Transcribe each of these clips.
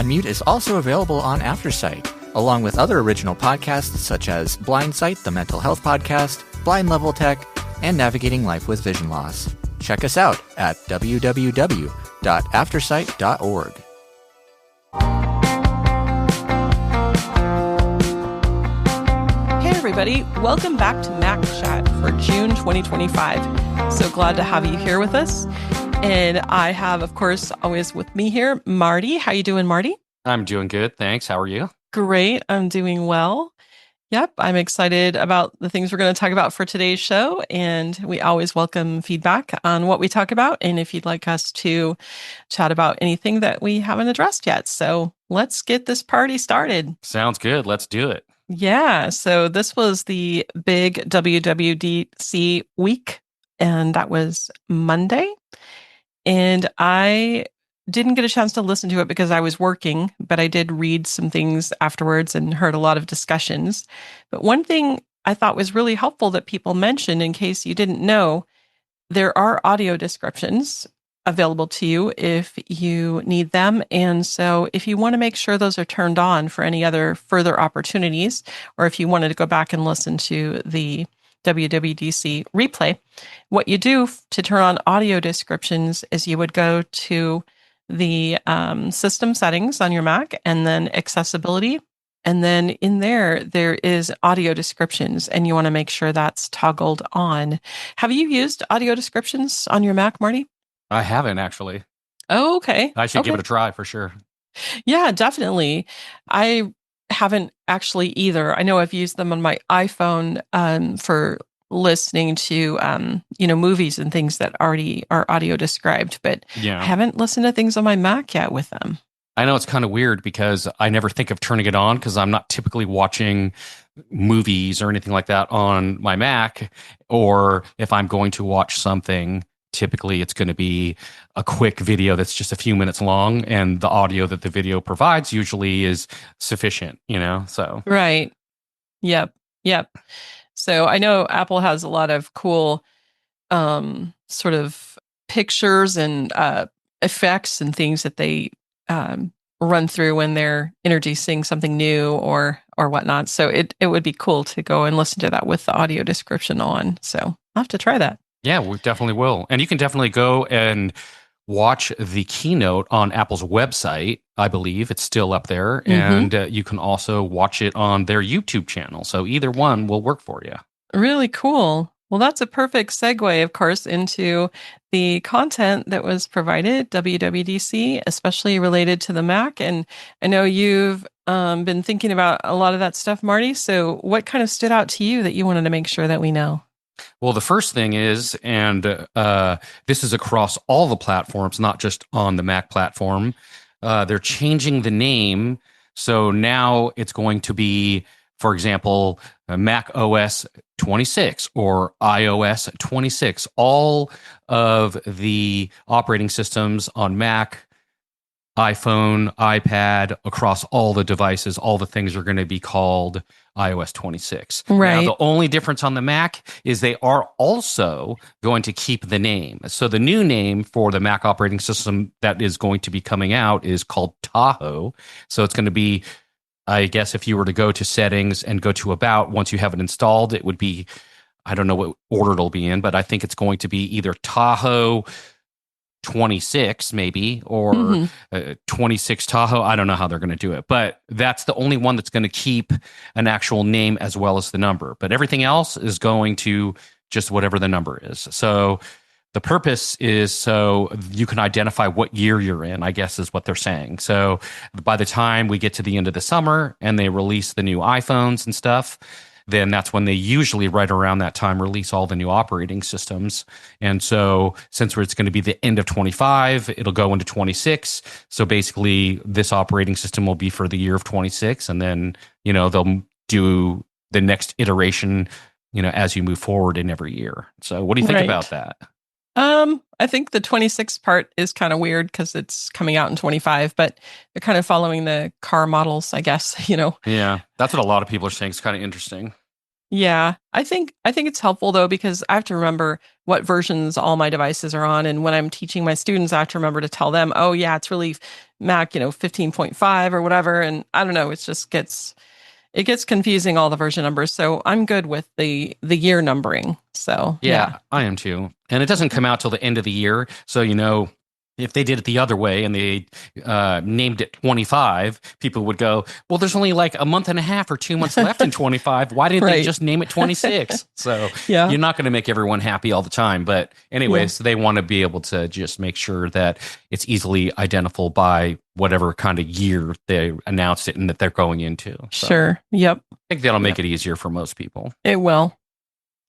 Unmute is also available on Aftersight, along with other original podcasts such as Blindsight, the mental health podcast, Blind Level Tech, and Navigating Life with Vision Loss. Check us out at www.aftersight.org. Hey everybody, welcome back to Mac Chat for June 2025. So glad to have you here with us. And I have, of course, always with me here, Marty. How you doing, Marty? I'm doing good, thanks. How are you? Great, I'm doing well. Yep, I'm excited about the things we're going to talk about for today's show. And we always welcome feedback on what we talk about. And if you'd like us to chat about anything that we haven't addressed yet. So let's get this party started. Sounds good. Let's do it. Yeah, so this was the big WWDC week, and that was Monday. And I didn't get a chance to listen to it because I was working, but I did read some things afterwards and heard a lot of discussions. But one thing I thought was really helpful that people mentioned, in case you didn't know, there are audio descriptions available to you if you need them. And so if you want to make sure those are turned on for any other further opportunities, or if you wanted to go back and listen to the WWDC replay, what you do to turn on audio descriptions is you would go to the system settings on your Mac and then accessibility. And then in there is audio descriptions, and you want to make sure that's toggled on. Have you used audio descriptions on your Mac, Marty? I haven't actually. Oh, okay. I should give it a try for sure. Yeah, definitely. I haven't actually either. I know I've used them on my iPhone for listening to movies and things that already are audio described, but Yeah. I haven't listened to things on my Mac yet with them. I know it's kind of weird because I never think of turning it on because I'm not typically watching movies or anything like that on my Mac. Or if I'm going to watch something, typically it's going to be a quick video that's just a few minutes long, and the audio that the video provides usually is sufficient, so. Right. Yep. So I know Apple has a lot of cool sort of pictures and effects and things that they run through when they're introducing something new or whatnot. So it would be cool to go and listen to that with the audio description on. So I'll have to try that. Yeah, we definitely will. And you can definitely go and watch the keynote on Apple's website. I believe it's still up there. Mm-hmm. And you can also watch it on their YouTube channel. So either one will work for you. Really cool. Well, that's a perfect segue, of course, into the content that was provided, WWDC, especially related to the Mac. And I know you've been thinking about a lot of that stuff, Marty. So what kind of stood out to you that you wanted to make sure that we know? Well, the first thing is, and this is across all the platforms, not just on the Mac platform, they're changing the name. So now it's going to be, for example, macOS 26 or iOS 26. All of the operating systems on Mac, iPhone, iPad, across all the devices, all the things are going to be called iOS 26. Right. Now, the only difference on the Mac is they are also going to keep the name. So the new name for the Mac operating system that is going to be coming out is called Tahoe. So it's going to be, I guess, if you were to go to settings and go to about, once you have it installed, it would be, I don't know what order it'll be in, but I think it's going to be either Tahoe 26 maybe, or 26 Tahoe. I don't know how they're going to do it, but that's the only one that's going to keep an actual name as well as the number. But everything else is going to just whatever the number is. So the purpose is so you can identify what year you're in, I guess is what they're saying. So by the time we get to the end of the summer and they release the new iPhones and stuff, then that's when they usually right around that time release all the new operating systems. And so since it's going to be the end of 25, it'll go into 26. So basically this operating system will be for the year of 26. And then, they'll do the next iteration, as you move forward in every year. So what do you think about that? I think the 26 part is kind of weird because it's coming out in 25, but they're kind of following the car models, I guess, Yeah, that's what a lot of people are saying. It's kind of interesting. Yeah, I think it's helpful though, because I have to remember what versions all my devices are on, and when I'm teaching my students, I have to remember to tell them, oh yeah, it's really Mac, 15.5 or whatever, and I don't know, it gets confusing, all the version numbers. So I'm good with the year numbering. So yeah. Yeah, I am too. And it doesn't come out till the end of the year. So, if they did it the other way and they named it 25, people would go, well, there's only like a month and a half or 2 months left in 25. Why didn't they Right. just name it 26? So Yeah. you're not going to make everyone happy all the time. But anyways, they want to be able to just make sure that it's easily identifiable by whatever kind of year they announced it and that they're going into. So Sure. Yep. I think that'll make it easier for most people. It will.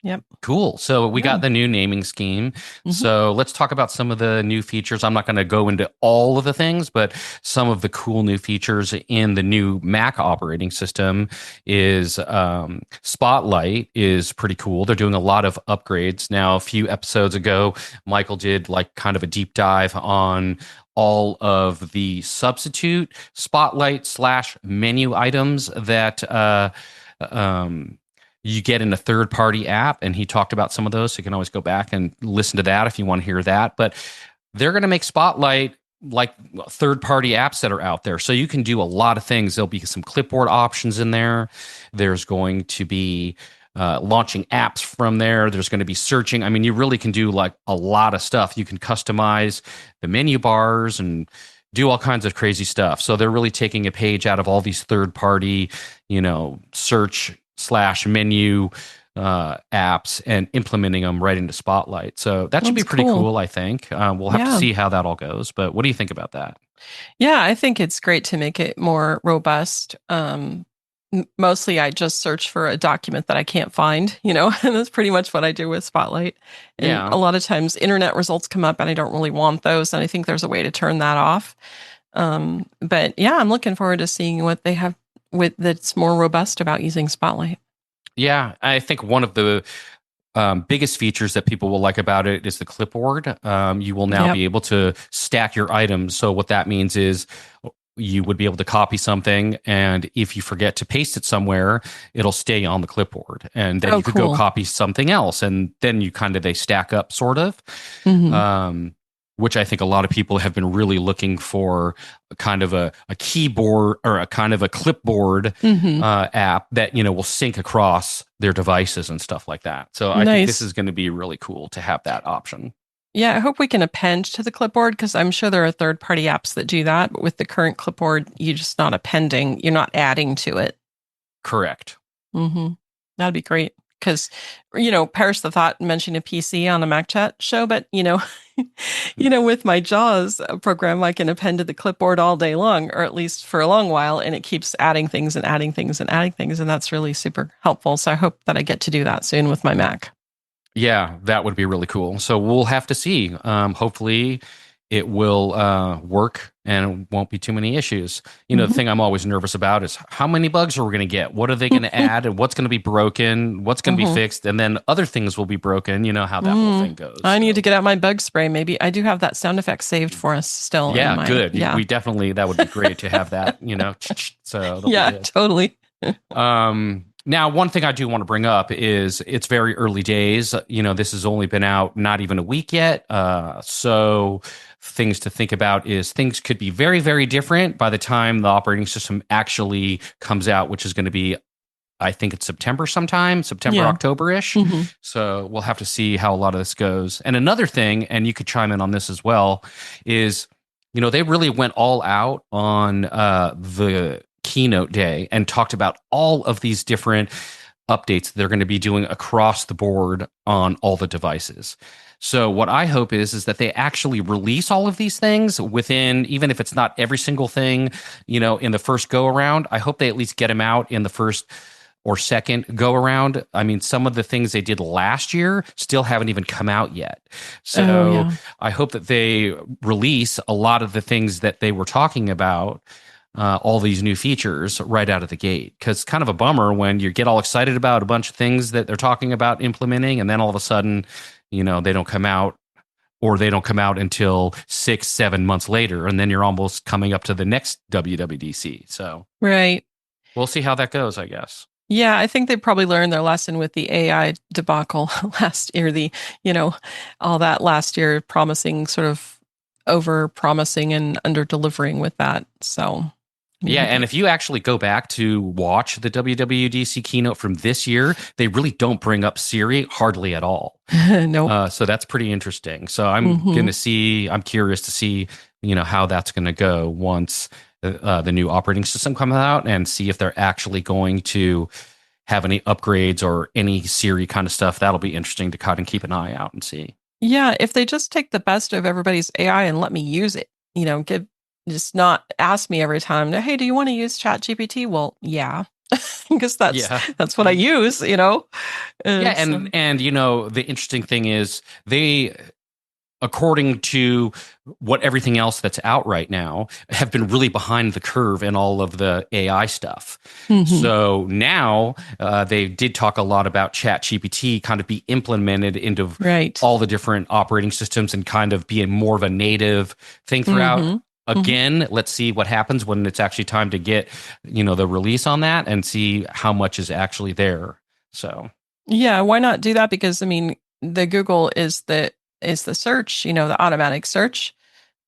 Yep. Cool. So we got the new naming scheme. Mm-hmm. So let's talk about some of the new features. I'm not going to go into all of the things, but some of the cool new features in the new Mac operating system is Spotlight is pretty cool. They're doing a lot of upgrades. Now, a few episodes ago, Michael did like kind of a deep dive on all of the substitute Spotlight / menu items that you get in a third-party app, and he talked about some of those. So you can always go back and listen to that if you want to hear that. But they're going to make Spotlight like third-party apps that are out there. So you can do a lot of things. There'll be some Clipboard options in there. There's going to be launching apps from there. There's going to be searching. I mean, you really can do like a lot of stuff. You can customize the menu bars and do all kinds of crazy stuff. So they're really taking a page out of all these third-party, search / menu apps and implementing them right into Spotlight. So that should be pretty cool, I think. We'll have to see how that all goes. But what do you think about that? Yeah, I think it's great to make it more robust. Mostly I just search for a document that I can't find, and that's pretty much what I do with Spotlight. And a lot of times internet results come up and I don't really want those. And I think there's a way to turn that off. But yeah, I'm looking forward to seeing what they have that's more robust about using Spotlight. Yeah, I think one of the biggest features that people will like about it is the clipboard. You will now be able to stack your items. So what that means is you would be able to copy something, and if you forget to paste it somewhere, it'll stay on the clipboard, and then you could go copy something else, and then they stack up, sort of. Mm-hmm. Which I think a lot of people have been really looking for, kind of a keyboard or a kind of a clipboard app that will sync across their devices and stuff like that. So I think this is going to be really cool to have that option. Yeah, I hope we can append to the clipboard, because I'm sure there are third-party apps that do that. But with the current clipboard, you're just not appending; you're not adding to it. Correct. Mm-hmm. That'd be great. Because, perish the thought mentioning a PC on a Mac Chat show, but, with my JAWS program, I can append to the clipboard all day long, or at least for a long while, and it keeps adding things and adding things and adding things, and that's really super helpful. So I hope that I get to do that soon with my Mac. Yeah, that would be really cool. So we'll have to see. Hopefully it will work and won't be too many issues. The thing I'm always nervous about is how many bugs are we going to get? What are they going to add? And what's going to be broken? What's going to be fixed? And then other things will be broken. You know how that whole thing goes. I need to get out my bug spray. Maybe I do have that sound effect saved for us still. Yeah, good. Yeah. We definitely, that would be great to have that, so. Yeah, totally. Now, one thing I do want to bring up is it's very early days. This has only been out not even a week yet. So things to think about is things could be very, very different by the time the operating system actually comes out, which is going to be, I think it's September sometime, October-ish. Mm-hmm. So we'll have to see how a lot of this goes. And another thing, and you could chime in on this as well, is, they really went all out on the keynote day and talked about all of these different updates they're going to be doing across the board on all the devices. So what I hope is that they actually release all of these things within, even if it's not every single thing, in the first go around. I hope they at least get them out in the first or second go around. I mean, some of the things they did last year still haven't even come out yet. So I hope that they release a lot of the things that they were talking about, all these new features right out of the gate, because it's kind of a bummer when you get all excited about a bunch of things that they're talking about implementing, and then all of a sudden, they don't come out, or they don't come out until 6-7 months later, and then you're almost coming up to the next WWDC. So right, we'll see how that goes, I guess. Yeah, I think they probably learned their lesson with the AI debacle last year, all that last year promising sort of over promising and under delivering with that. So Yeah, maybe and if you actually go back to watch the WWDC keynote from this year, they really don't bring up Siri hardly at all. nope. So that's pretty interesting. So Hmm. I'm curious to see, how that's going to go once the new operating system comes out, and see if they're actually going to have any upgrades or any Siri kind of stuff. That'll be interesting to kind of keep an eye out and see. Yeah, if they just take the best of everybody's AI and let me use it, give just not ask me every time, hey, do you want to use ChatGPT? Well, yeah, because Yeah. that's what I use. Yeah, So and the interesting thing is they, according to what everything else that's out right now, have been really behind the curve in all of the AI stuff. mhm. So now they did talk a lot about ChatGPT kind of be implemented into Right. all the different operating systems and kind of be a more of a native thing throughout. Hmm. Hmm. Again, let's see what happens when it's actually time to get, the release on that and see how much is actually there. So Yeah, why not do that? Because I mean, the Google is the search, the automatic search.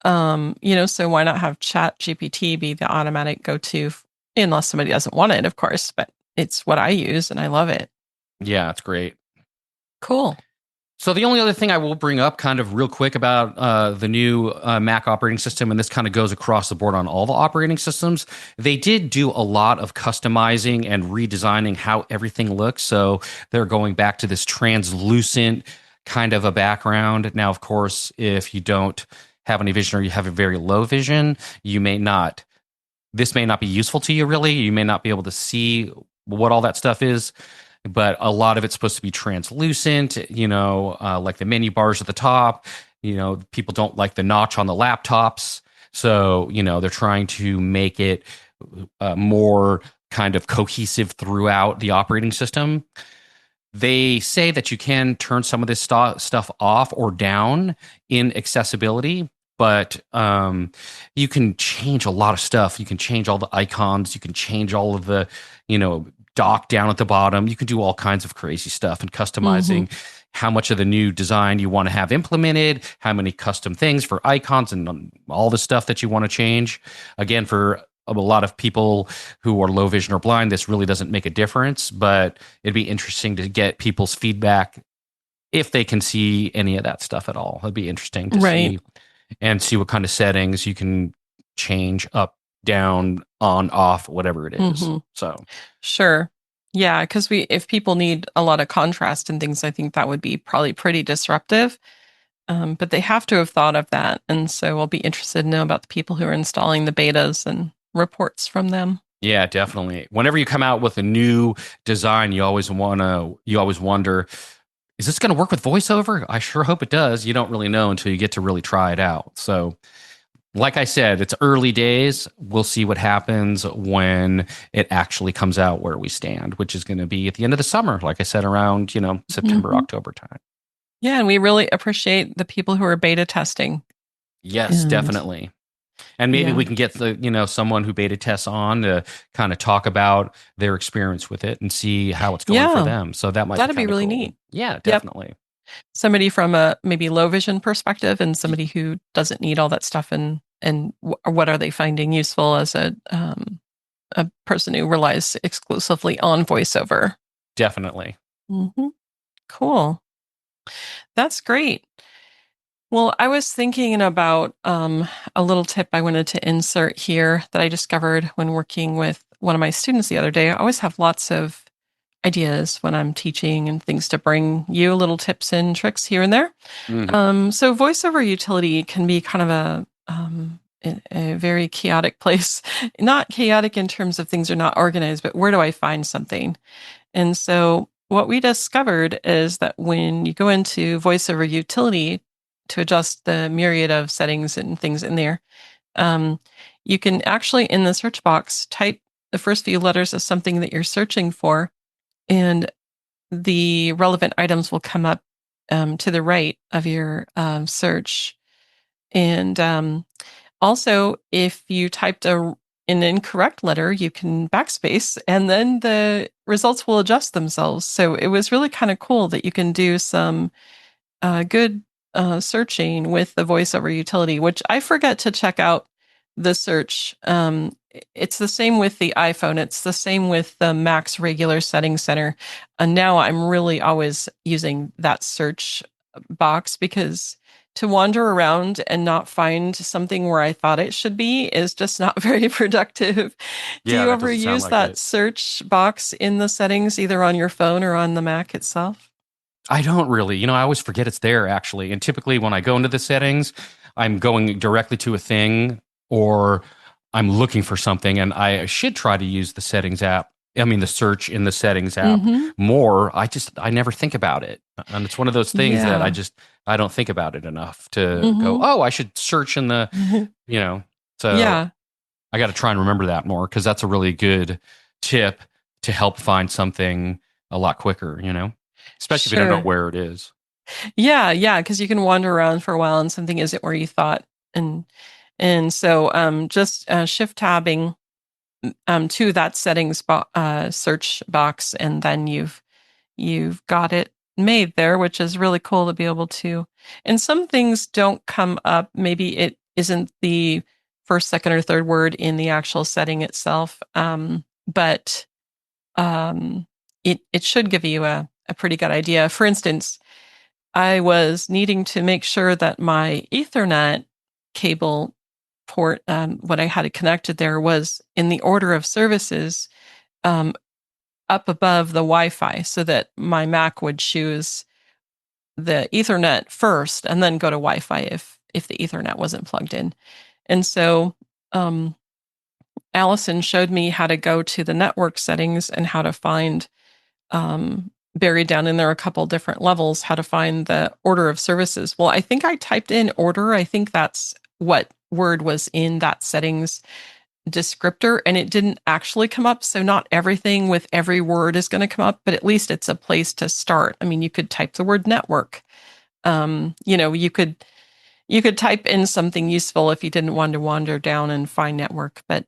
So why not have Chat GPT be the automatic go-to unless somebody doesn't want it, of course, but it's what I use and I love it. yeah, it's great. Cool. So the only other thing I will bring up kind of real quick about the new Mac operating system, and this kind of goes across the board on all the operating systems, they did do a lot of customizing and redesigning how everything looks. So they're going back to this translucent kind of a background. Now, of course, if you don't have any vision or you have a very low vision, this may not be useful to you really. You may not be able to see what all that stuff is, but a lot of it's supposed to be translucent, like the menu bars at the top. People don't like the notch on the laptops. So, they're trying to make it more kind of cohesive throughout the operating system. They say that you can turn some of this stuff off or down in accessibility, but you can change a lot of stuff. You can change all the icons. You can change all of the, dock down at the bottom. You can do all kinds of crazy stuff and Hmm. customizing how much of the new design you want to have implemented, how many custom things for icons and all the stuff that you want to change. Again, for a lot of people who are low vision or blind, this really doesn't make a difference, but it'd be interesting to get people's feedback if they can see any of that stuff at all. It'd be interesting to Right. see and see what kind of settings you can change up, down, on, off, whatever it is. Hmm. So, Sure. Yeah, because if people need a lot of contrast and things, I think that would be probably pretty disruptive. But they have to have thought of that. And so I'll be interested to know about the people who are installing the betas and reports from them. yeah, definitely. Whenever you come out with a new design, you always wonder, is this going to work with VoiceOver? I sure hope it does. You don't really know until you get to really try it out. So, like I said, it's early days. We'll see what happens when it actually comes out where we stand, which is going to be at the end of the summer. Like I said, around, September, Hmm. October time. Yeah, and we really appreciate the people who are beta testing. Yes, And definitely. And maybe we yeah, can get someone who beta tests on to kind of talk about their experience with it and see how it's going for yeah, them. So that might be that'd be kind of really cool. neat. Yeah, Yep. definitely. Somebody from a maybe low vision perspective and Y- somebody who doesn't need all that stuff and what are they finding useful as a person who relies exclusively on voiceover. Definitely. Hmm. Cool. That's great. Well, I was thinking about a little tip I wanted to insert here that I discovered when working with one of my students the other day. I always have lots of ideas when I'm teaching and things to bring you little tips and tricks here and there. Mhm. So voiceover utility can be kind of a very chaotic place. Not chaotic in terms of things are not organized, but where do I find something? And so what we discovered is that when you go into voiceover utility to adjust the myriad of settings and things in there, um, you can actually in the search box type the first few letters of something that you're searching for, and the relevant items will come up to the right of your search. And also, if you typed an incorrect letter, you can backspace and then the results will adjust themselves. So it was really kind of cool that you can do some good searching with the VoiceOver utility, which I forget to check out the search. It's the same with the iPhone. It's the same with the Mac's regular settings center. And now I'm really always using that search box because to wander around and not find something where I thought it should be is just not very productive. Do Yeah, you that ever doesn't sound use like that it. search box in the settings, either on your phone or on the Mac itself? I don't really. I always forget it's there actually. And typically when I go into the settings, I'm going directly to a thing or I'm looking for something and I should try to use the settings app. I mean, the search in the settings app Mm-hmm. more. I never think about it. And it's one of those things that Yeah. I don't think about it enough to go, Mm-hmm. oh, I should search in the, you know, so Yeah, I got to try and remember that more because that's a really good tip to help find something a lot quicker, especially if you don't know sure. where it is. Yeah, because you can wander around for a while and something isn't where you thought. And so just shift tabbing to that search box, and then you've got it made there, which is really cool to be able to. And some things don't come up. Maybe it isn't the first, second, or third word in the actual setting itself, but it should give you a pretty good idea. For instance, I was needing to make sure that my Ethernet cable port, what I had it connected there, was in the order of services um, up above the Wi-Fi, so that my Mac would choose the Ethernet first and then go to Wi-Fi if the Ethernet wasn't plugged in. And so um, Allison showed me how to go to the network settings and how to find buried down in there a couple different levels, how to find the order of services. Well, I think I typed in order. I think that's what word was in that settings descriptor, and it didn't actually come up. So not everything with every word is going to come up, but at least it's a place to start. I mean, you could type the word network. You could type in something useful if you didn't want to wander down and find network, but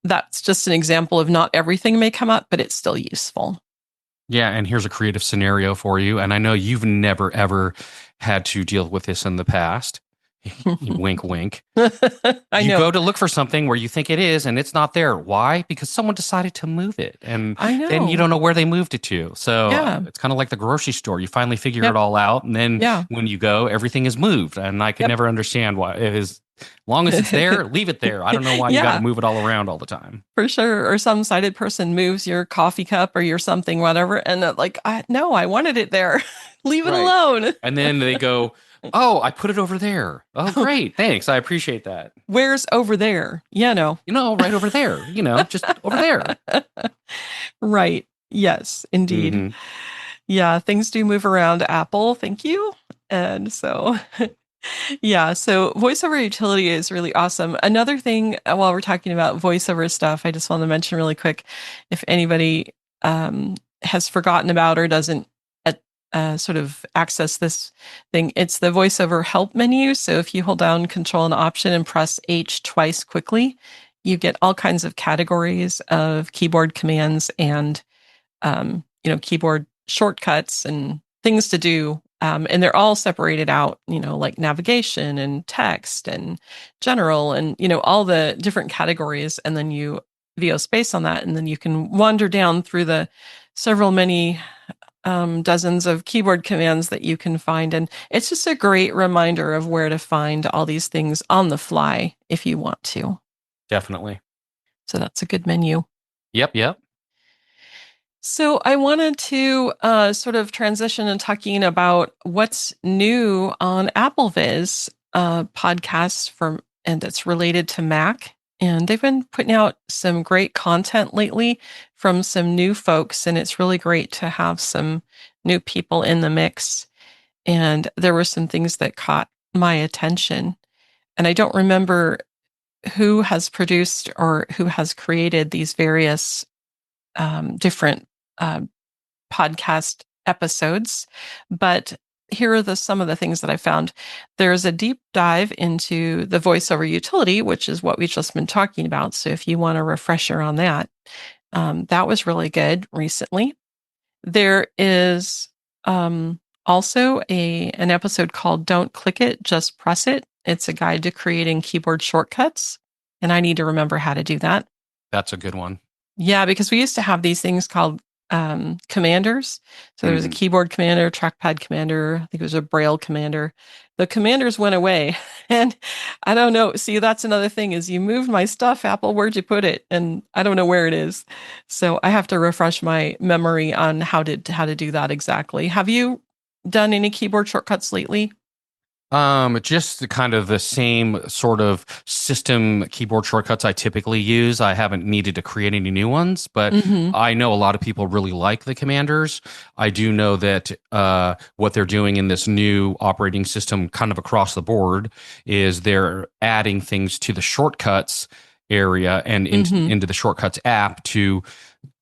that's just an example of not everything may come up, but it's still useful. Yeah, and here's a creative scenario for you. And I know you've never ever had to deal with this in the past. Wink, wink. I You know. go to look for something where you think it is and it's not there. Why? Because someone decided to move it. And I then you know. don't know where they moved it to. So Yeah. it's kind of like the grocery store. You finally figure it Yep. all out. And then Yeah. when you go, everything is moved. And I could Yep. never understand why. It is, as long as it's there, leave it there. I don't know why you got to Yeah, move it all around all the time. for sure. Or some sighted person moves your coffee cup or your something, whatever, and no, I wanted it there. Leave it Right. alone. And then they go, oh, I put it over there. Oh, great. Thanks. I appreciate that. Where's over there? Right over there, just over there. Right. Yes, indeed. Hmm. Yeah, things do move around, Apple. Thank you. And so, yeah, so VoiceOver utility is really awesome. Another thing, while we're talking about VoiceOver stuff, I just want to mention really quick, if anybody has forgotten about or doesn't sort of access this thing, it's the VoiceOver help menu. So if you hold down Control and Option and press H twice quickly, you get all kinds of categories of keyboard commands and keyboard shortcuts and things to do. And they're all separated out, like navigation and text and general and, all the different categories. And then you VO space on that. And then you can wander down through the many dozens of keyboard commands that you can find. And it's just a great reminder of where to find all these things on the fly if you want to. Definitely. So that's a good menu. Yep. So I wanted to sort of transition and talking about what's new on AppleViz podcasts and it's related to Mac. And they've been putting out some great content lately from some new folks, and it's really great to have some new people in the mix. And there were some things that caught my attention. And I don't remember who has produced or who has created these various different podcast episodes, but here are some of the things that I found. There's a deep dive into the VoiceOver utility, which is what we've just been talking about. So if you want a refresher on that, that was really good recently. There is also an episode called Don't Click It, Just Press It. It's a guide to creating keyboard shortcuts. And I need to remember how to do that. That's a good one. Yeah, because we used to have these things called commanders. So there was a keyboard commander, trackpad commander, I think it was a braille commander. The commanders went away. And I don't know. See, that's another thing is you moved my stuff, Apple, where'd you put it? And I don't know where it is. So I have to refresh my memory on how to do that exactly. Have you done any keyboard shortcuts lately? Just the same sort of system keyboard shortcuts I typically use. I haven't needed to create any new ones, but I know a lot of people really like the commanders. I do know that what they're doing in this new operating system kind of across the board is they're adding things to the shortcuts area and into the shortcuts app to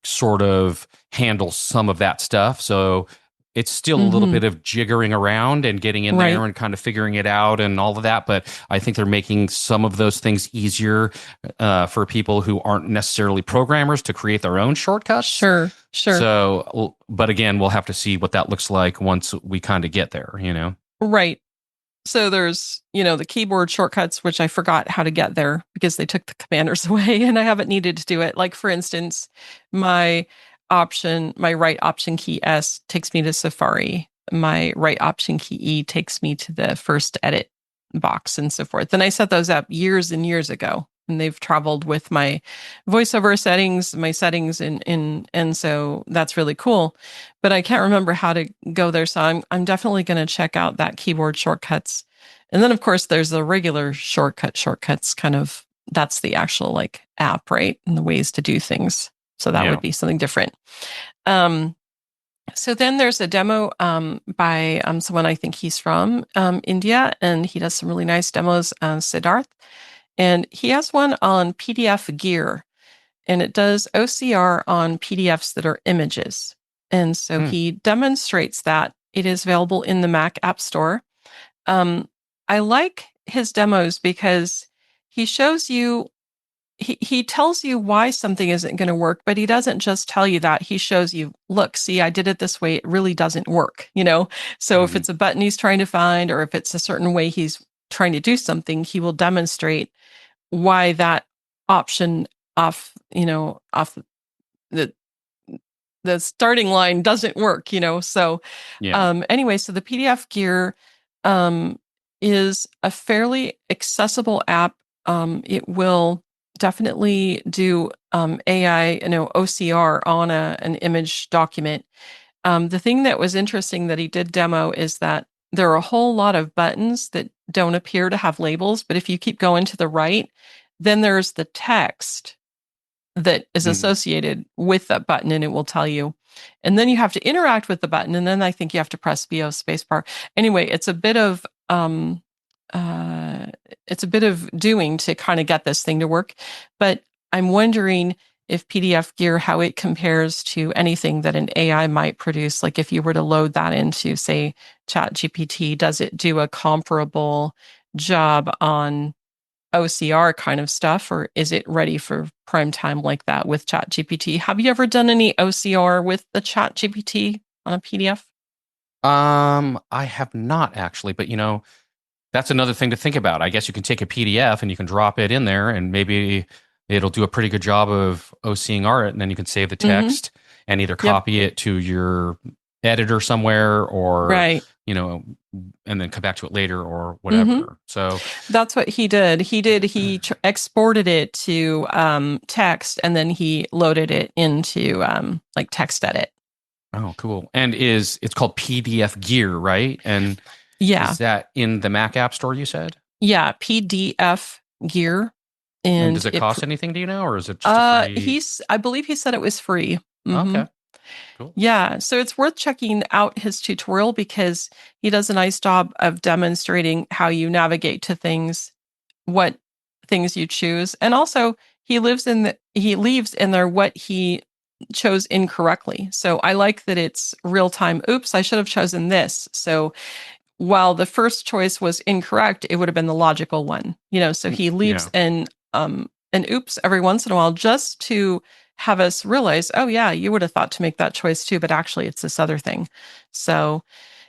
sort of handle some of that stuff. So it's still a little bit of jiggering around and getting in there and kind of figuring it out and all of that. But I think they're making some of those things easier for people who aren't necessarily programmers to create their own shortcuts. Sure. So, but again, we'll have to see what that looks like once we kind of get there, Right. So there's, the keyboard shortcuts, which I forgot how to get there because they took the commanders away and I haven't needed to do it. Like, for instance, my right option key S takes me to Safari. My right option key E takes me to the first edit box and so forth. And I set those up years and years ago, and they've traveled with my VoiceOver settings, my settings, and so that's really cool. But I can't remember how to go there, so I'm definitely going to check out that keyboard shortcuts. And then of course there's the regular shortcuts. Kind of that's the actual like app, right, and the ways to do things. So that would be something different. So then there's a demo by someone, I think he's from India, and he does some really nice demos, Siddharth. And he has one on PDF Gear, and it does OCR on PDFs that are images. And so he demonstrates that. It is available in the Mac App Store. I like his demos because he shows you, he tells you why something isn't going to work, but he doesn't just tell you that. He shows you, look, see, I did it this way. It really doesn't work, So if it's a button he's trying to find, or if it's a certain way he's trying to do something, he will demonstrate why that option off the starting line doesn't work, So anyway, so the PDF Gear is a fairly accessible app. It will definitely do AI, OCR on an image document. The thing that was interesting that he did demo is that there are a whole lot of buttons that don't appear to have labels, but if you keep going to the right, then there's the text that is associated with that button, and it will tell you. And then you have to interact with the button, and then I think you have to press VO spacebar. Anyway, it's a bit of doing to kind of get this thing to work. But I'm wondering if PDF Gear, how it compares to anything that an AI might produce. Like if you were to load that into, say, ChatGPT, does it do a comparable job on OCR kind of stuff, or is it ready for prime time like that with ChatGPT? Have you ever done any OCR with the ChatGPT on a PDF? I have not actually, but that's another thing to think about. I guess you can take a PDF and you can drop it in there, and maybe it'll do a pretty good job of OCR it, and then you can save the text and either copy it to your editor somewhere, or and then come back to it later or whatever. So that's what he did. He exported it to text, and then he loaded it into like text edit. Oh, cool. And it's called PDF Gear, right? And is that in the Mac App Store, you said? Yeah, PDF Gear. And does it cost anything, do you know, or is it just free? I believe he said it was free. Okay. Cool. Yeah, so it's worth checking out his tutorial because he does a nice job of demonstrating how you navigate to things, what things you choose, and also he leaves in there what he chose incorrectly. So I like that it's real time. Oops, I should have chosen this. So while the first choice was incorrect, it would have been the logical one. So he leaves an oops every once in a while just to have us realize, oh yeah, you would have thought to make that choice too, but actually it's this other thing. So,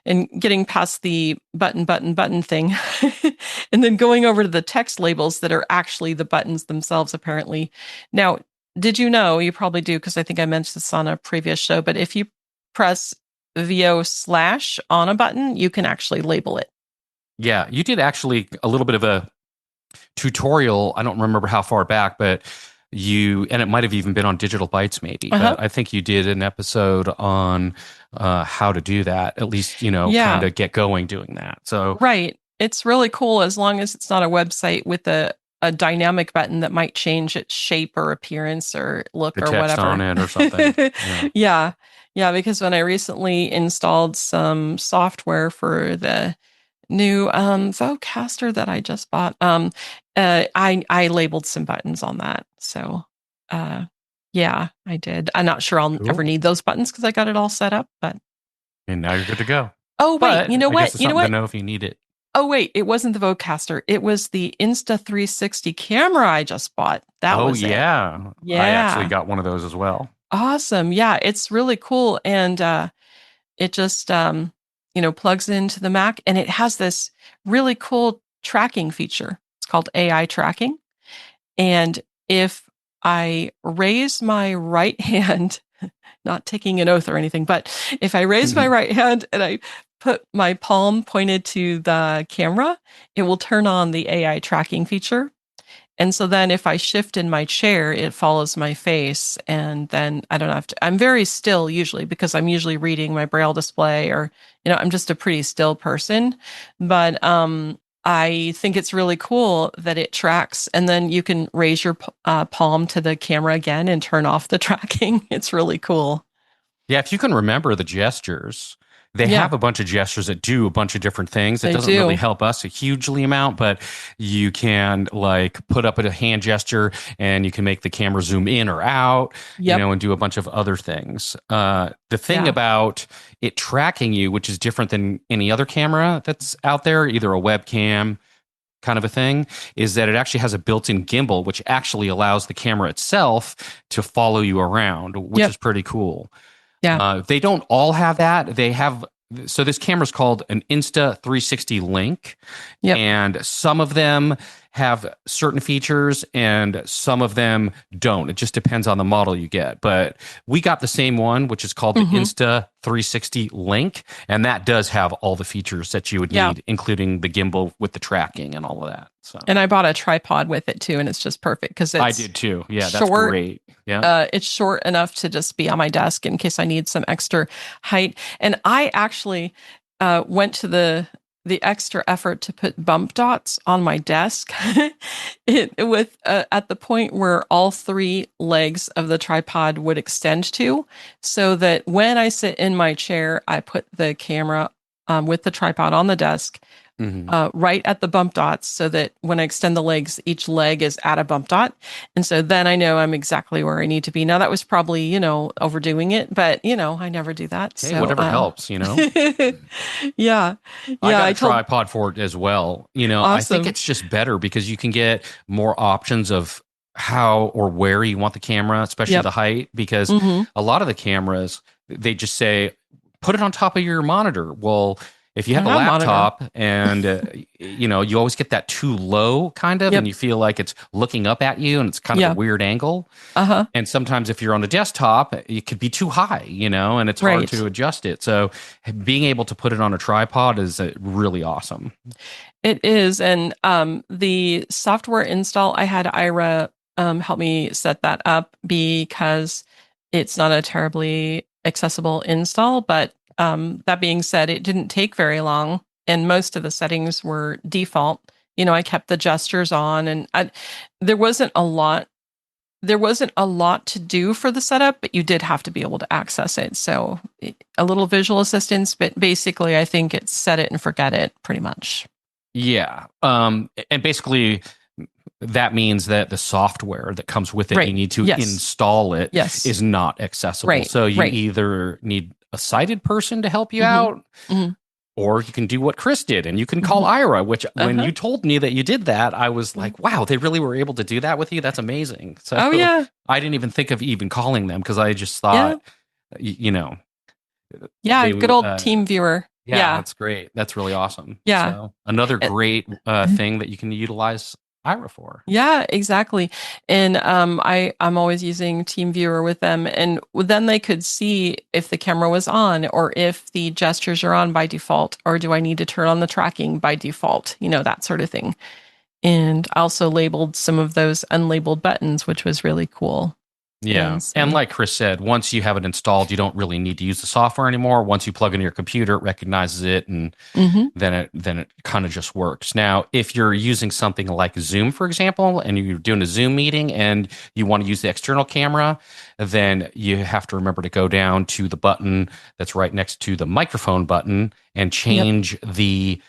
and getting past the button thing and then going over to the text labels that are actually the buttons themselves, apparently. Now, did you know, you probably do, because I think I mentioned this on a previous show, but if you press VO/ on a button, you can actually label it. Yeah, you did actually a little bit of a tutorial. I don't remember how far back, but and it might have even been on Digital Bytes maybe, but I think you did an episode on how to do that, at least, kind of get going doing that. So right. It's really cool as long as it's not a website with a dynamic button that might change its shape or appearance or look the or text whatever. on it or something. Yeah. Yeah, because when I recently installed some software for the new Vocaster that I just bought, I labeled some buttons on that. So yeah, I did. I'm not sure I'll ever need those buttons because I got it all set up, but and now you're good to go. Oh wait, but you know I what? guess it's You know something what? to know if you need it. Oh wait, it wasn't the Vocaster. It was the Insta360 camera I just bought. That was it. Yeah. I actually got one of those as well. Awesome. Yeah, it's really cool. And it just plugs into the Mac, and it has this really cool tracking feature. It's called AI tracking. And if I raise my right hand, not taking an oath or anything, but if I raise my right hand and I put my palm pointed to the camera, it will turn on the AI tracking feature. And so then if I shift in my chair, it follows my face. And then I don't have to, I'm very still usually because I'm usually reading my Braille display or, I'm just a pretty still person. But I think it's really cool that it tracks, and then you can raise your palm to the camera again and turn off the tracking. It's really cool. Yeah, if you can remember the gestures, they have a bunch of gestures that do a bunch of different things. It doesn't really help us a hugely amount, but you can put up a hand gesture and you can make the camera zoom in or out, and do a bunch of other things. The thing about it tracking you, which is different than any other camera that's out there, either a webcam kind of a thing, is that it actually has a built-in gimbal, which actually allows the camera itself to follow you around, which is pretty cool. Yeah. They don't all have that. So this camera is called an Insta360 Link, and some of them have certain features and some of them don't. It just depends on the model you get. But we got the same one, which is called the Insta360 Link, and that does have all the features that you would need, including the gimbal with the tracking and all of that. So. And I bought a tripod with it too, and it's just perfect because it's I did too. Yeah, that's great. Yeah, it's short enough to just be on my desk in case I need some extra height. And I actually went to the extra effort to put bump dots on my desk with at the point where all three legs of the tripod would extend to, so that when I sit in my chair, I put the camera with the tripod on the desk. Right at the bump dots, so that when I extend the legs, each leg is at a bump dot. And so then I know I'm exactly where I need to be. Now, that was probably, overdoing it, but, I never do that. Hey, so whatever helps, Yeah. I got a tripod for it as well. Awesome. I think it's just better because you can get more options of how or where you want the camera, especially the height, because a lot of the cameras, they just say, put it on top of your monitor. Well, if you have a laptop and, you always get that too low kind of, and you feel like it's looking up at you and it's kind of a weird angle. And sometimes if you're on a desktop, it could be too high, and it's hard to adjust it. So being able to put it on a tripod is really awesome. It is. And the software install, I had Aira help me set that up because it's not a terribly accessible install, but that being said, it didn't take very long, and most of the settings were default. I kept the gestures on, and there wasn't a lot. There wasn't a lot to do for the setup, but you did have to be able to access it. So a little visual assistance, but basically, I think it's set it and forget it, pretty much. Yeah, and basically, that means that the software that comes with it, Right. you need to Yes. install it, Yes. is not accessible. Right. So you Right. either need a sighted person to help you Mhm. out, Mhm. or you can do what Chris did and you can call Mhm. Aira, which when Uh-huh. you told me that you did that, I was Mhm. like, wow, they really were able to do that with you. That's amazing. So Oh, yeah. I didn't even think of even calling them because I just Yeah. thought, you know, Yeah. they, Good old team viewer. yeah, Yeah. that's great. That's really awesome. Yeah. So another Uh, great thing that you can utilize Aira for. Yeah, exactly. And I'm always using TeamViewer with them, and then they could see if the camera was on, or if the gestures are on by default, or do I need to turn on the tracking by default? That sort of thing. And I also labeled some of those unlabeled buttons, which was really cool. Yeah. And And so, like Chris said, once you have it installed, you don't really need to use the software anymore. Once you plug into your computer, it recognizes it, and mhm. then it kind of just works. Now, if you're using something like Zoom, for example, and you're doing a Zoom meeting and you want to use the external camera, then you have to remember to go down to the button that's right next to the microphone button and Yep. change the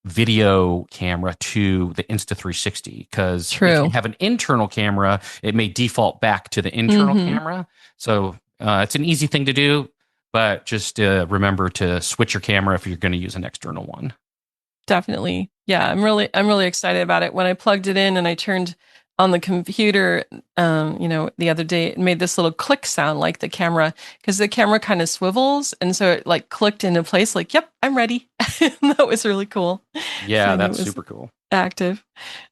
video camera to the Insta360, because if you True. have an internal camera, it may default back to the internal Mhm. camera. So it's an easy thing to do, but just remember to switch your camera if you're going to use an external one. Definitely. Yeah, I'm really excited about it. When I plugged it in and I turned on the computer, the other day, it made this little click sound like the camera, because the camera kind of swivels, and so it like clicked into place. Like, yep, I'm ready. That was really cool. So Yeah, I knew it that's was super cool. active.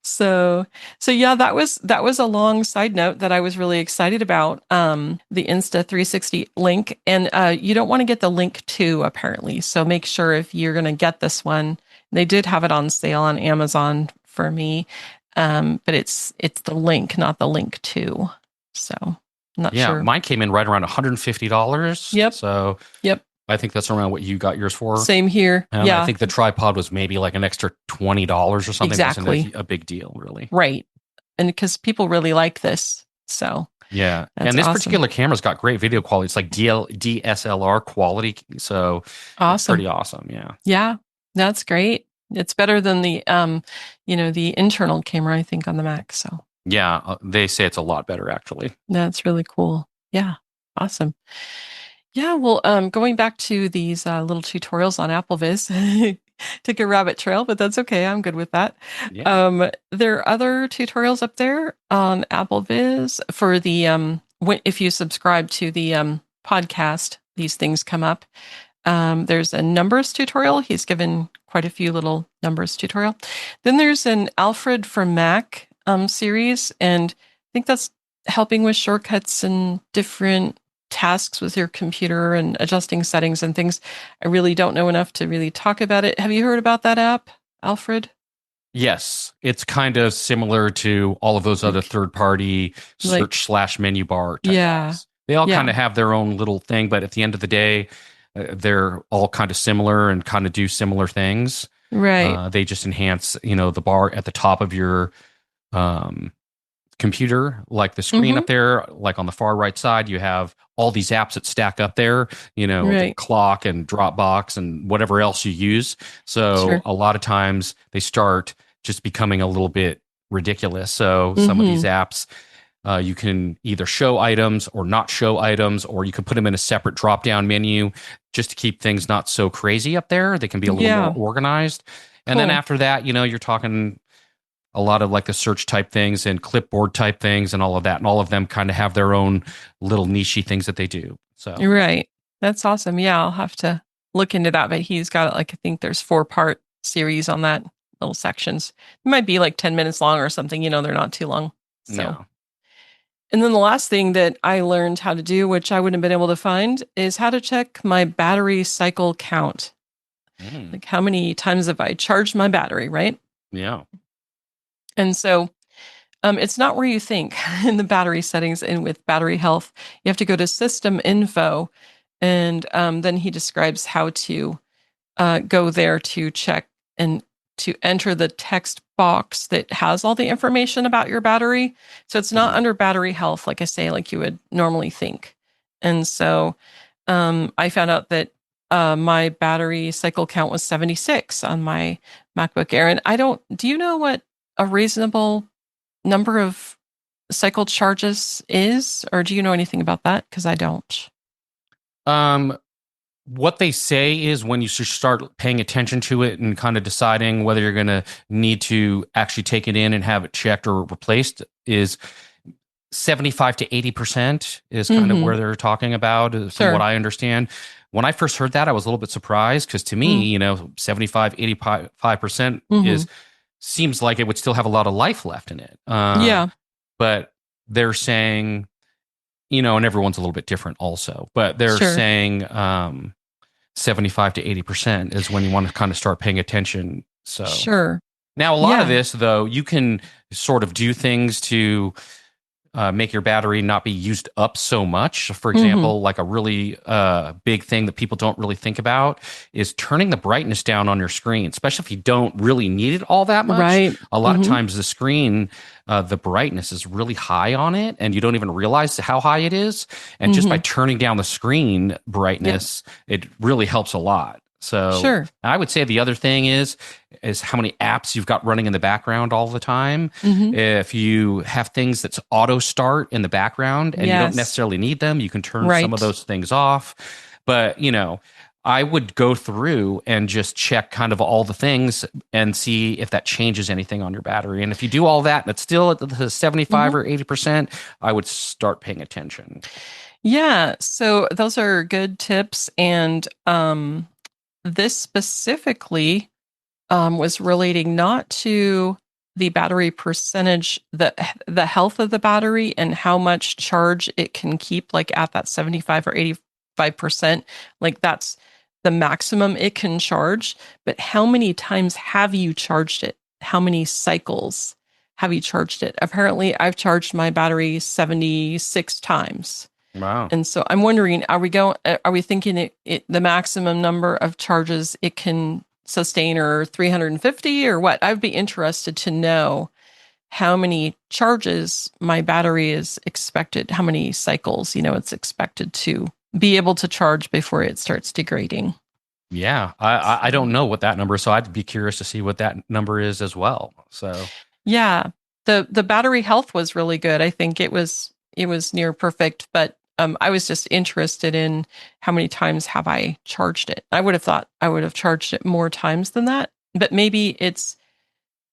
So yeah, that was a long side note that I was really excited about. The Insta360 link, and you don't want to get the link 2 apparently. So make sure if you're going to get this one, they did have it on sale on Amazon for me, but it's the link, not the link 2. So I'm not Yeah, sure. mine came in right around $150. Yep. So Yep. I think that's around what you got yours for. Same here. And I Yeah. think the tripod was maybe like an extra $20 or something. Exactly. It wasn't a big deal, really. Right. And because people really like this, so Yeah. that's And this awesome. particular camera's got great video quality. It's like DSLR quality. So it's Awesome. pretty awesome. Yeah. Yeah, that's great. It's better than the internal camera, I think, on the Mac. So Yeah. They say it's a lot better, actually. that's really cool. Yeah, awesome. Yeah, well, going back to these little tutorials on AppleVis, took a rabbit trail, but that's okay. I'm good with that. Yeah. There are other tutorials up there on AppleVis for the if you subscribe to the podcast, these things come up. There's a numbers tutorial. He's given quite a few little numbers tutorial. Then there's an Alfred for Mac series, and I think that's helping with shortcuts and different tasks with your computer and adjusting settings and things. I really don't know enough to really talk about it. Have you heard about that app, Alfred? Yes. It's kind of similar to all of those other third-party Like, search / menu bar type yeah, apps. They all yeah, kind of have their own little thing, but at the end of the day, they're all kind of similar and kind of do similar things. right. They just enhance, the bar at the top of your um, computer, like the screen Mm-hmm. up there, like on the far right side, you have all these apps that stack up there, the Right. clock and Dropbox and whatever else you use. So Sure. a lot of times they start just becoming a little bit ridiculous. So some of these apps, you can either show items or not show items, or you can put them in a separate drop down menu just to keep things not so crazy up there. They can be a little Yeah. more organized. And then Cool. after that, you're talking a lot of like the search type things and clipboard type things and all of that. And all of them kind of have their own little nichey things that they do. So, Right. That's awesome. Yeah, I'll have to look into that. But he's got I think there's 4-part series on that, little sections. It might be like 10 minutes long or something. They're not too long. So, no. and then the last thing that I learned how to do, which I wouldn't have been able to find, is how to check my battery cycle count. Like, how many times have I charged my battery, right? Yeah. And so it's not where you think in the battery settings and with battery health. You have to go to system info. And then he describes how to go there to check and to enter the text box that has all the information about your battery. So it's not under battery health, like I say, like you would normally think. And so I found out that my battery cycle count was 76 on my MacBook Air. And do you know what a reasonable number of cycle charges is, or do you know anything about that? Because I don't. What they say is when you should start paying attention to it and kind of deciding whether you're going to need to actually take it in and have it checked or replaced is 75 to 80% is kind of where they're talking about, from what I understand. When I first heard that, I was a little bit surprised because to me, 75, 85% seems like it would still have a lot of life left in it. But they're saying, and everyone's a little bit different also, but they're saying 75 to 80% is when you want to kind of start paying attention. So now a lot of this, though, you can sort of do things to make your battery not be used up so much. For example, like a really big thing that people don't really think about is turning the brightness down on your screen, especially if you don't really need it all that much. Right. A lot of times the screen, the brightness is really high on it and you don't even realize how high it is. And just by turning down the screen brightness, it really helps a lot. So I would say the other thing is how many apps you've got running in the background all the time. If you have things that's auto start in the background and you don't necessarily need them, you can turn some of those things off. But, I would go through and just check kind of all the things and see if that changes anything on your battery. And if you do all that and it's still at the 75 or 80%, I would start paying attention. Yeah. So those are good tips. And, this specifically was relating not to the battery percentage, the health of the battery and how much charge it can keep, like at that 75 or 85%. Like that's the maximum it can charge. But how many times have you charged it? How many cycles have you charged it? Apparently, I've charged my battery 76 times. Wow. And so I'm wondering, are we thinking the maximum number of charges it can sustain are 350 or what? I'd be interested to know how many charges my battery is expected, how many cycles, it's expected to be able to charge before it starts degrading. Yeah. I don't know what that number is, so I'd be curious to see what that number is as well. So yeah, the battery health was really good. I think it was near perfect, but I was just interested in how many times have I charged it. I would have thought I would have charged it more times than that, but maybe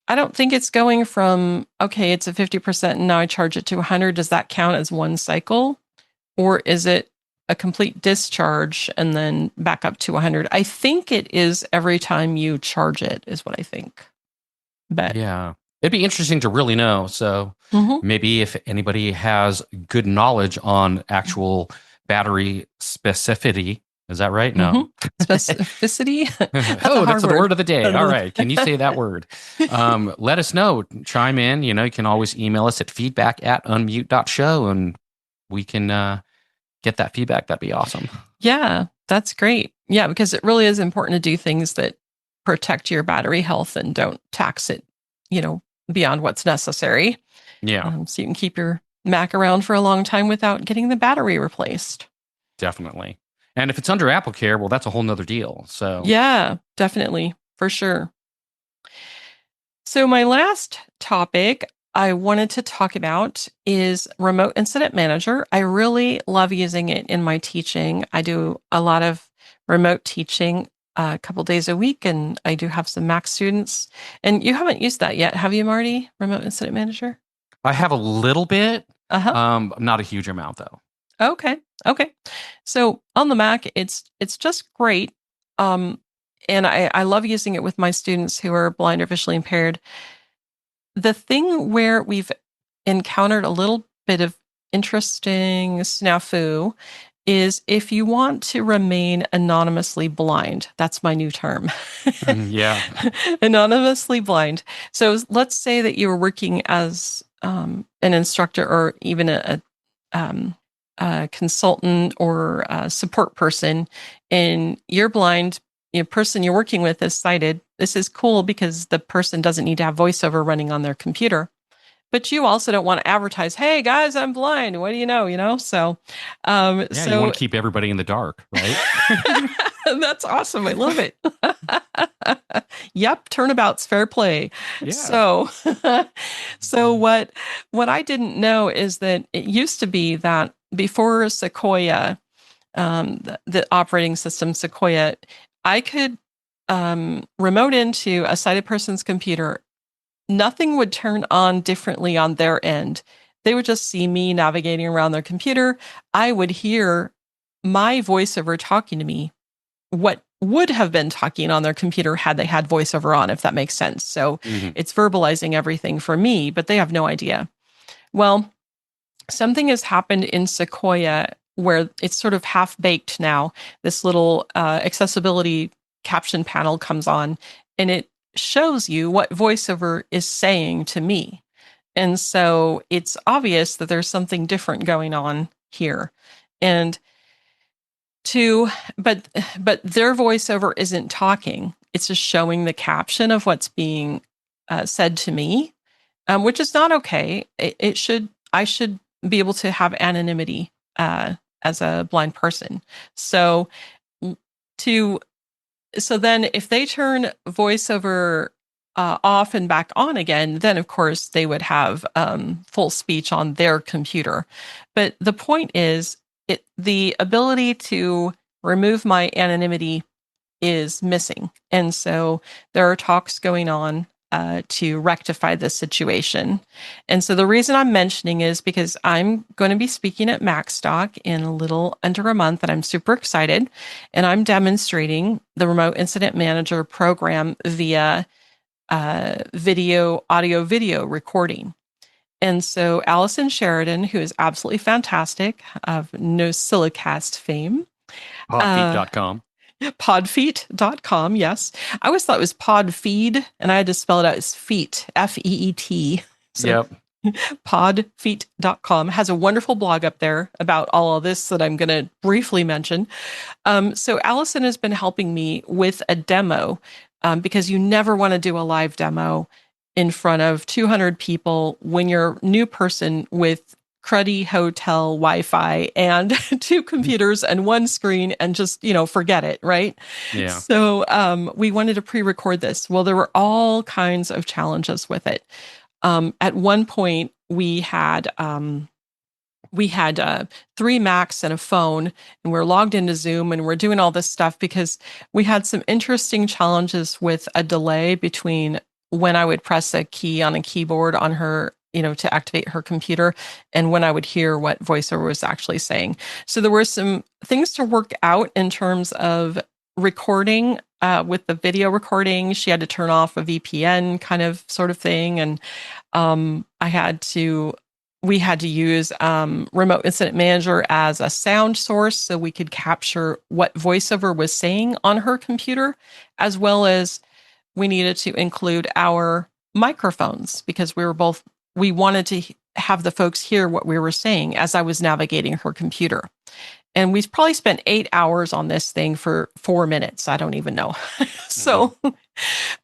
I don't think it's going from, okay, it's a 50% and now I charge it to 100. Does that count as one cycle? Or is it a complete discharge and then back up to 100? I think it is every time you charge it is what I think. But yeah. It'd be interesting to really know. So maybe if anybody has good knowledge on actual battery specificity, is that right? No. Specificity? That's the word of the day. All right. Can you say that word? Let us know. Chime in. You can always email us at feedback@unmute.show and we can get that feedback. That'd be awesome. Yeah, that's great. Yeah, because it really is important to do things that protect your battery health and don't tax it, beyond what's necessary. Yeah. So you can keep your Mac around for a long time without getting the battery replaced. Definitely. And if it's under Apple Care, well, that's a whole nother deal. So yeah, definitely. For sure. So my last topic I wanted to talk about is Remote Incident Manager. I really love using it in my teaching. I do a lot of remote teaching a couple days a week, and I do have some Mac students. And you haven't used that yet, have you, Marty? Remote Incident Manager? I have a little bit, not a huge amount though. Okay. So on the Mac, it's just great. And I love using it with my students who are blind or visually impaired. The thing where we've encountered a little bit of interesting snafu is if you want to remain anonymously blind. That's my new term. Yeah. Anonymously blind. So let's say that you're working as an instructor or even a consultant or a support person, and you're blind, person you're working with is sighted. This is cool because the person doesn't need to have VoiceOver running on their computer. But you also don't want to advertise, hey, guys, I'm blind. What do you know? So, you want to keep everybody in the dark, right? That's awesome. I love it. Yep, turnabout's fair play. Yeah. So what I didn't know is that it used to be that before Sequoia, the operating system Sequoia, I could remote into a sighted person's computer. Nothing would turn on differently on their end. They would just see me navigating around their computer. I would hear my voiceover talking to me, what would have been talking on their computer had they had voiceover on, if that makes sense. So it's verbalizing everything for me, but they have no idea. Well, something has happened in Sequoia where it's sort of half baked now. This little accessibility caption panel comes on and it shows you what voiceover is saying to me. And so it's obvious that there's something different going on here. And but their voiceover isn't talking. It's just showing the caption of what's being said to me, which is not okay. I should be able to have anonymity as a blind person. So then if they turn voiceover off and back on again, then of course they would have full speech on their computer. But the point is, the ability to remove my anonymity is missing. And so there are talks going on to rectify this situation. And so the reason I'm mentioning is because I'm going to be speaking at Macstock in a little under a month, and I'm super excited. And I'm demonstrating the Remote Incident Manager program via audio-video recording. And so Allison Sheridan, who is absolutely fantastic, of NoSilicast fame. Podfeet.com. Podfeet.com, yes. I always thought it was podfeed, and I had to spell it out as feet, F-E-E-T. So Yep. Podfeet.com has a wonderful blog up there about all of this that I'm going to briefly mention. So Allison has been helping me with a demo because you never want to do a live demo in front of 200 people when you're a new person with cruddy hotel Wi-Fi and 2 computers and 1 screen and just, forget it, right? Yeah. So we wanted to pre-record this. Well, there were all kinds of challenges with it. At one point, we had 3 Macs and a phone, and we're logged into Zoom, and we're doing all this stuff because we had some interesting challenges with a delay between when I would press a key on a keyboard on her, to activate her computer, and when I would hear what VoiceOver was actually saying. So there were some things to work out in terms of recording with the video recording. She had to turn off a VPN kind of sort of thing. And we had to use Remote Incident Manager as a sound source so we could capture what VoiceOver was saying on her computer, as well as we needed to include our microphones because we wanted to have the folks hear what we were saying as I was navigating her computer. And we probably spent 8 hours on this thing for 4 minutes. I don't even know. So,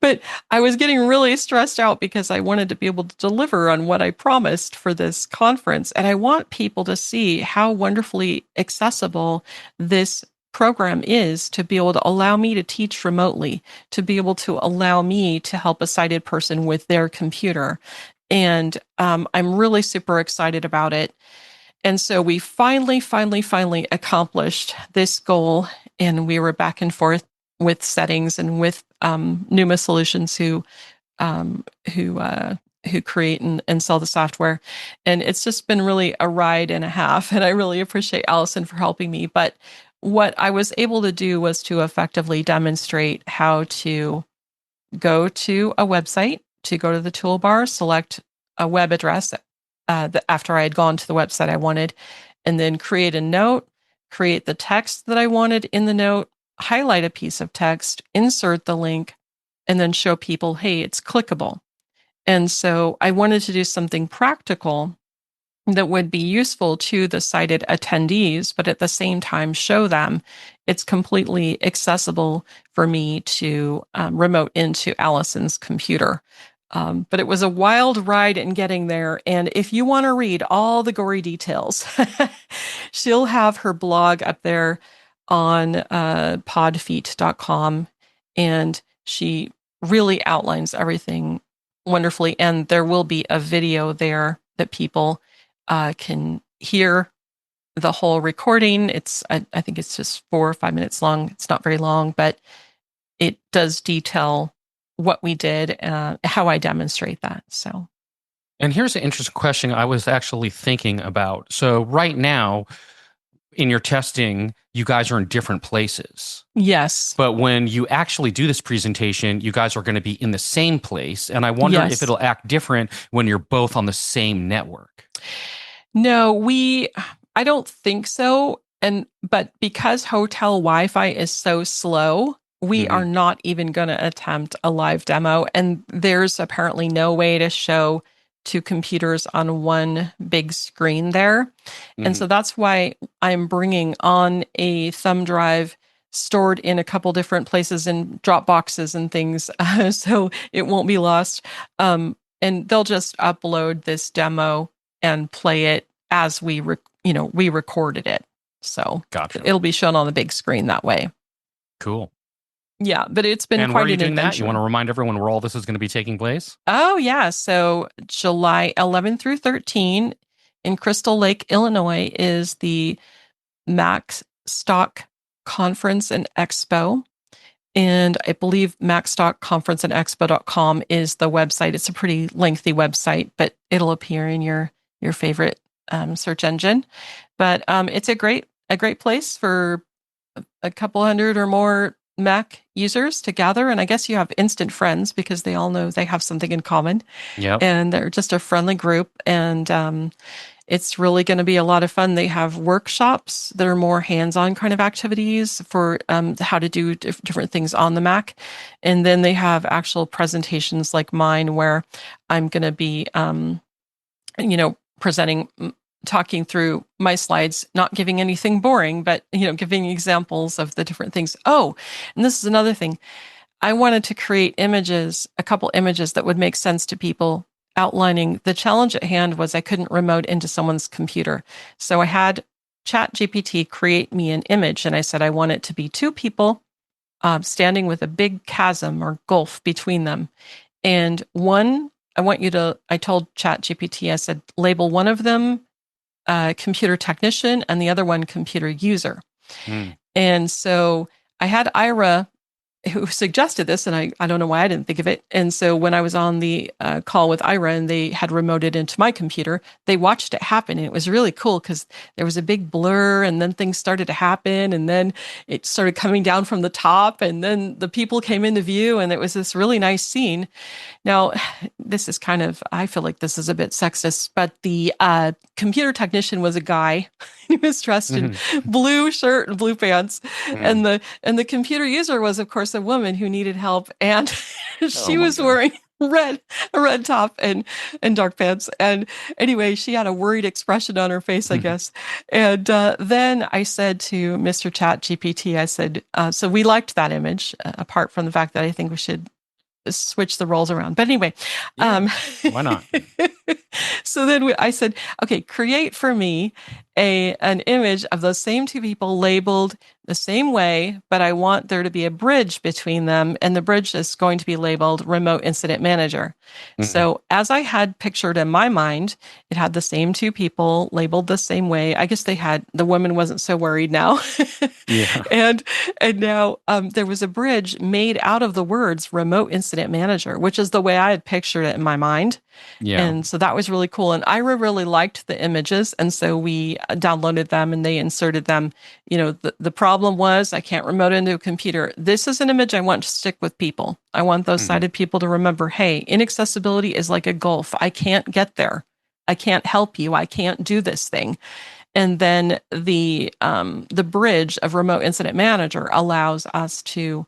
but I was getting really stressed out because I wanted to be able to deliver on what I promised for this conference. And I want people to see how wonderfully accessible this program is to be able to allow me to teach remotely, to be able to allow me to help a sighted person with their computer. And I'm really super excited about it. And so we finally accomplished this goal, and we were back and forth with settings and with Numa Solutions who create and sell the software. And it's just been really a ride and a half. And I really appreciate Allison for helping me. But what I was able to do was to effectively demonstrate how to go to a website, to go to the toolbar, select a web address after I had gone to the website I wanted, and then create a note, create the text that I wanted in the note, highlight a piece of text, insert the link, and then show people, hey, it's clickable. And so I wanted to do something practical that would be useful to the sighted attendees, but at the same time show them it's completely accessible for me to remote into Allison's computer. But it was a wild ride in getting there. And if you want to read all the gory details, she'll have her blog up there on podfeet.com, and she really outlines everything wonderfully. And there will be a video there that people can hear the whole recording. I think it's just 4 or 5 minutes long. It's not very long, but it does detail what we did, how I demonstrate that. So, and here's an interesting question I was actually thinking about. So right now, in your testing, you guys are in different places. Yes. But when you actually do this presentation, you guys are going to be in the same place. And I wonder if it'll act different when you're both on the same network. No, I don't think so. But because hotel Wi-Fi is so slow, we are not even going to attempt a live demo. And there's apparently no way to show two computers on one big screen there. And so that's why I'm bringing on a thumb drive stored in a couple different places in Dropboxes and things, so it won't be lost. And they'll just upload this demo and play it as we recorded it. So gotcha. It'll be shown on the big screen that way. Cool. Yeah, but it's been quite an adventure. That? You want to remind everyone where all this is going to be taking place? Oh, yeah. So July 11 through 13 in Crystal Lake, Illinois is the Macstock Conference and Expo. And I believe Macstock Conference and Expo.com is the website. It's a pretty lengthy website, but it'll appear in your favorite search engine. But it's a great place for a couple hundred or more Mac users to gather. And I guess you have instant friends because they all know they have something in common. Yep. And they're just a friendly group. And it's really going to be a lot of fun. They have workshops that are more hands-on kind of activities for how to do different things on the Mac. And then they have actual presentations like mine where I'm going to be, presenting, talking through my slides, not giving anything boring, but, giving examples of the different things. Oh, and this is another thing. I wanted to create a couple images that would make sense to people, outlining the challenge at hand was I couldn't remote into someone's computer. So I had ChatGPT create me an image, and I said, I want it to be two people standing with a big chasm or gulf between them. And I told ChatGPT, I said, label one of them computer technician and the other one computer user. And so I had Aira who suggested this, and I don't know why I didn't think of it. And so when I was on the call with Aira and they had remoted into my computer, they watched it happen. And it was really cool because there was a big blur and then things started to happen and then it started coming down from the top and then the people came into view and it was this really nice scene. Now, this is I feel like this is a bit sexist, but the computer technician was a guy. He was dressed in blue shirt and blue pants. And the computer user was, of course, a woman who needed help. And she was wearing a red top and dark pants. And anyway, she had a worried expression on her face, I guess. And then I said to Mr. ChatGPT, I said, so we liked that image, apart from the fact that I think we should switch the roles around. But anyway, why not? So then I said, okay, create for me an image of those same two people labeled the same way, but I want there to be a bridge between them, and the bridge is going to be labeled Remote Incident Manager. So as I had pictured in my mind, it had the same two people labeled the same way. I guess the woman wasn't so worried now. And now there was a bridge made out of the words Remote Incident Manager, which is the way I had pictured it in my mind. And so that was really cool. And Aira really liked the images. And so we downloaded them and they inserted them. The problem was I can't remote into a computer. This is an image I want to stick with people. I want those sighted people to remember, hey, inaccessibility is like a gulf. I can't get there. I can't help you. I can't do this thing. And then the bridge of Remote Incident Manager allows us to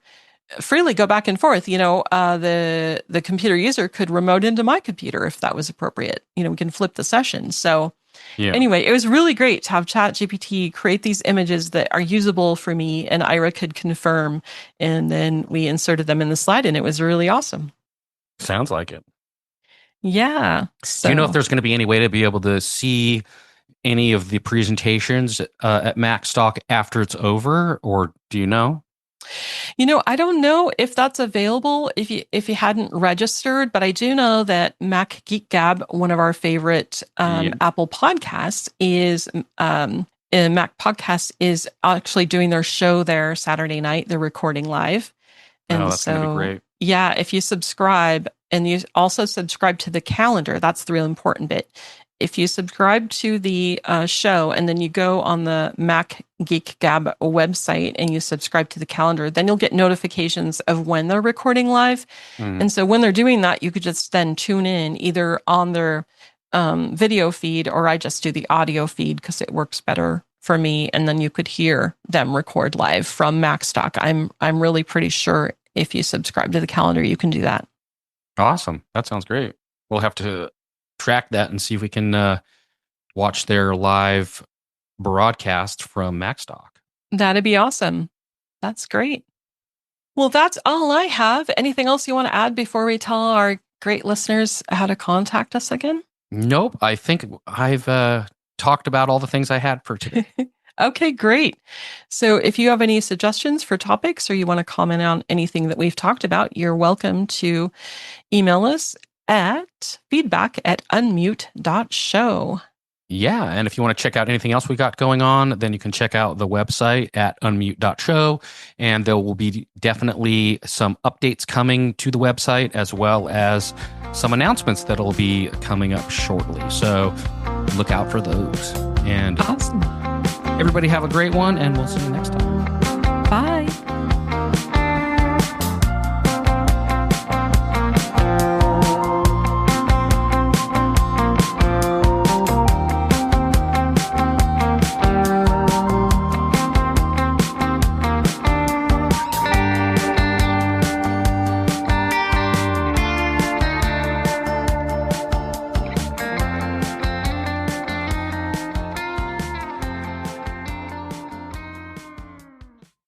freely go back and forth. The computer user could remote into my computer if that was appropriate. We can flip the session. So anyway, it was really great to have ChatGPT create these images that are usable for me, and Aira could confirm. And then we inserted them in the slide, and it was really awesome. Sounds like it. Yeah. Do you know if there's going to be any way to be able to see any of the presentations at Macstock after it's over, or do you know? I don't know if that's available if you hadn't registered, but I do know that Mac Geek Gab, one of our favorite Apple podcasts, is Mac Podcast is actually doing their show there Saturday night. They're recording live, and that's going to be great. Yeah, if you subscribe and you also subscribe to the calendar, that's the real important bit. If you subscribe to the show and then you go on the Mac Geek Gab website and you subscribe to the calendar, then you'll get notifications of when they're recording live. And so when they're doing that, you could just then tune in either on their video feed, or I just do the audio feed because it works better for me. And then you could hear them record live from Macstock. I'm really pretty sure if you subscribe to the calendar, you can do that. Awesome. That sounds great. We'll have to track that and see if we can watch their live broadcast from Macstock. That'd be awesome. That's great. Well, that's all I have. Anything else you want to add before we tell our great listeners how to contact us again? Nope. I think I've talked about all the things I had for today. Okay, great. So if you have any suggestions for topics or you want to comment on anything that we've talked about, you're welcome to email us at feedback@unmute.show. Yeah, and if you want to check out anything else we got going on, then you can check out the website at unmute.show, and there will be definitely some updates coming to the website, as well as some announcements that'll be coming up shortly. So look out for those. And awesome. Everybody have a great one, and we'll see you next time.